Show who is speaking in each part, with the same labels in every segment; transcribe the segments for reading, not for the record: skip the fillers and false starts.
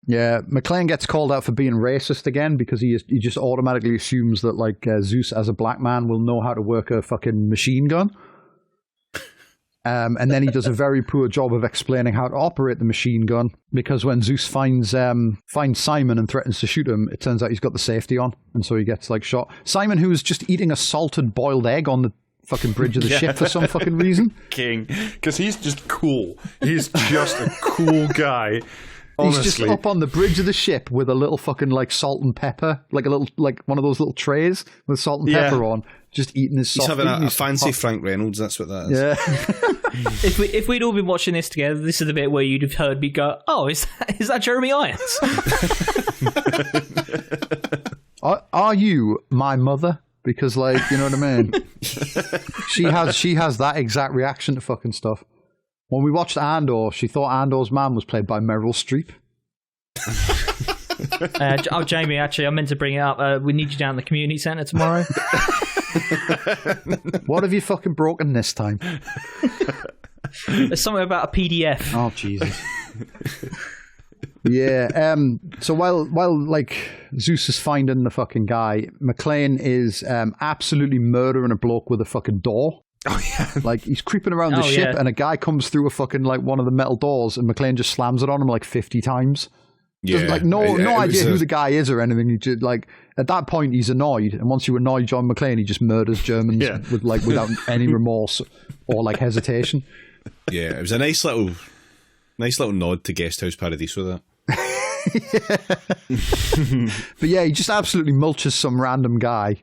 Speaker 1: Yeah, McClane gets called out for being racist again because he just automatically assumes that like Zeus as a black man will know how to work a fucking machine gun. And then he does a very poor job of explaining how to operate the machine gun because when Zeus finds Simon and threatens to shoot him, it turns out he's got the safety on, and so he gets like shot. Simon, who was just eating a salted boiled egg on the fucking bridge of the ship for some fucking reason.
Speaker 2: King, because he's just cool. He's just a cool guy. Honestly.
Speaker 1: He's just up on the bridge of the ship with a little fucking like salt and pepper, like one of those little trays with salt and pepper on, just eating his soft.
Speaker 3: He's having a fancy Frank Reynolds. That's what that is.
Speaker 1: Yeah.
Speaker 4: If we'd all been watching this together, this is the bit where you'd have heard me go, "Oh, is that Jeremy Irons?"
Speaker 1: Are you my mother? Because like, you know what I mean. she has that exact reaction to fucking stuff. When we watched Andor, she thought Andor's mum was played by Meryl Streep.
Speaker 4: Jamie, actually, I meant to bring it up. We need you down at the community centre tomorrow.
Speaker 1: What have you fucking broken this time?
Speaker 4: There's something about a PDF.
Speaker 1: Oh, Jesus. Yeah. So while like Zeus is finding the fucking guy, McClane is absolutely murdering a bloke with a fucking door.
Speaker 2: Oh yeah,
Speaker 1: like he's creeping around the ship, and a guy comes through a fucking like one of the metal doors, and McClane just slams it on him like 50 times. Yeah, like no idea who the guy is or anything. He just, like at that point he's annoyed, and once you annoy John McClane, he just murders Germans with like without any remorse or like hesitation.
Speaker 3: Yeah, it was a nice little nod to Guest House Paradiso. That.
Speaker 1: But yeah, he just absolutely mulches some random guy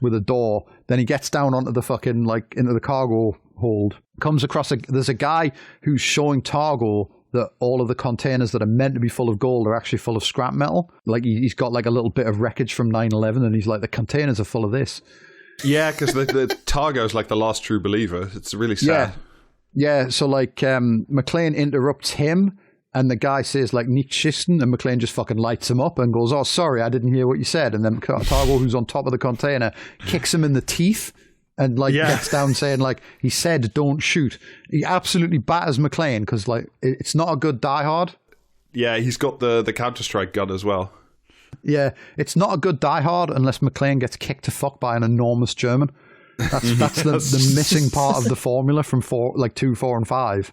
Speaker 1: with a door. Then he gets down onto the fucking like into the cargo hold. Comes across there's a guy who's showing Targo that all of the containers that are meant to be full of gold are actually full of scrap metal. Like he's got like a little bit of wreckage from 9/11, and he's like, the containers are full of this.
Speaker 2: Yeah, because the Targo's like the last true believer. It's really sad.
Speaker 1: Yeah. So like McClane interrupts him. And the guy says, like, nicht schisten, and McClane just fucking lights him up and goes, "Oh, sorry, I didn't hear what you said." And then Targo, who's on top of the container, kicks him in the teeth and, like, gets down saying, like, he said, "Don't shoot." He absolutely batters McClane because, like, it's not a good Die Hard.
Speaker 2: Yeah, he's got the Counter-Strike gun as well.
Speaker 1: Yeah, it's not a good Die Hard unless McClane gets kicked to fuck by an enormous German. That's the missing part of the formula from 2, 4, and 5.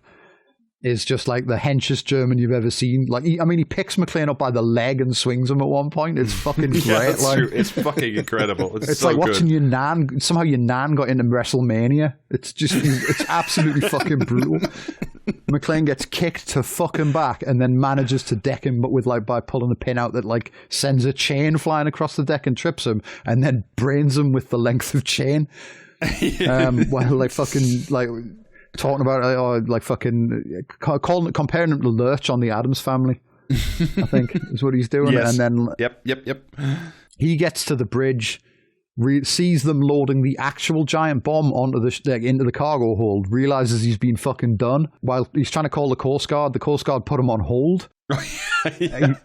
Speaker 1: Is just like the henchest German you've ever seen. Like, he picks McClane up by the leg and swings him at one point. It's fucking great.
Speaker 2: That's true. It's fucking incredible. It's so
Speaker 1: like
Speaker 2: good.
Speaker 1: watching your nan. Somehow your nan got into WrestleMania. It's absolutely fucking brutal. McClane gets kicked to fucking back and then manages to deck him, but with like by pulling a pin out that like sends a chain flying across the deck and trips him, and then brains him with the length of chain. While like fucking like. Talking about like fucking comparing him to Lurch on the Addams Family, I think is what he's doing.
Speaker 2: Yes.
Speaker 1: And then
Speaker 2: Yep.
Speaker 1: He gets to the bridge, sees them loading the actual giant bomb onto into the cargo hold, realizes he's been fucking done. While he's trying to call the Coast Guard put him on hold.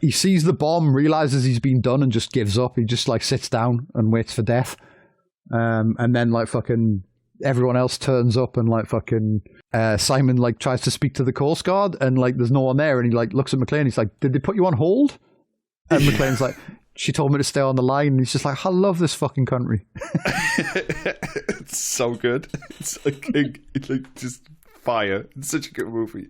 Speaker 1: He sees the bomb, realizes he's been done, and just gives up. He just like sits down and waits for death. And then like fucking. Everyone else turns up and like fucking Simon like tries to speak to the Coast Guard and like there's no one there, and he like looks at McClane. He's like, "Did they put you on hold?" And McClane's like, "She told me to stay on the line." And he's just like, "I love this fucking country."
Speaker 2: It's so good. It's like just fire. It's such a good movie.